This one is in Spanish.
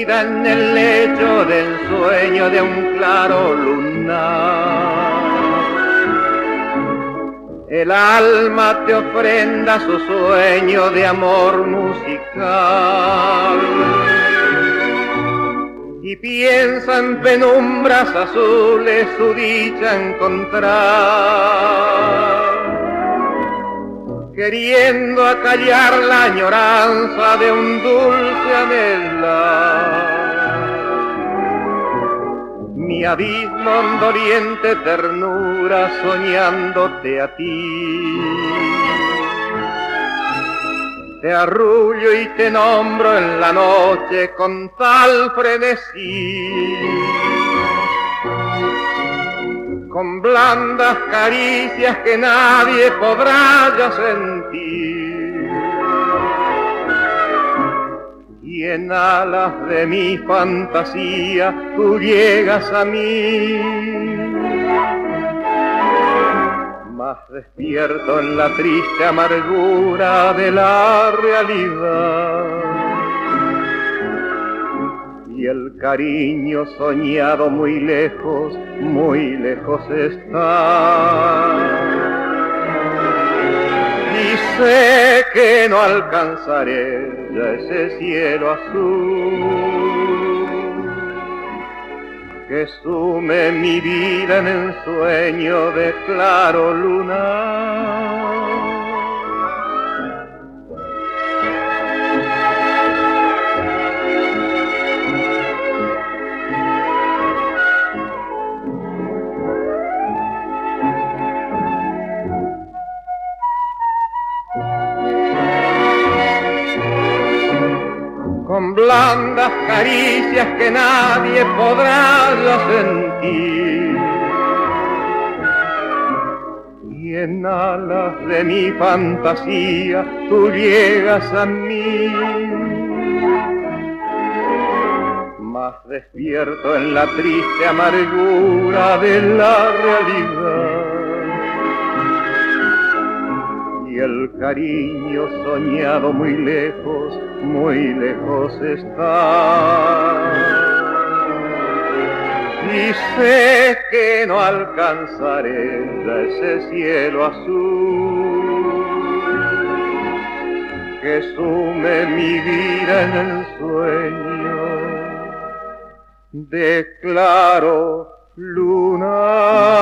vida en el lecho del sueño de un claro lunar. El alma te ofrenda su sueño de amor musical y piensa en penumbras azules su dicha encontrar, queriendo acallar la añoranza de un dulce anhelar. Mi abismo en doliente ternura soñándote a ti. Te arrullo y te nombro en la noche con tal frenesí, con blandas caricias que nadie podrá ya sentir. Y en alas de mi fantasía tú llegas a mí, más despierto en la triste amargura de la realidad. Y el cariño soñado muy lejos está. Y sé que no alcanzaré ya ese cielo azul que sume mi vida en el sueño de claro lunar. Con blandas caricias que nadie podrá ya sentir, y en alas de mi fantasía tú llegas a mí, más despierto en la triste amargura de la realidad. Y el cariño soñado muy lejos está. Y sé que no alcanzaré ya ese cielo azul que sume mi vida en el sueño de claro lunar.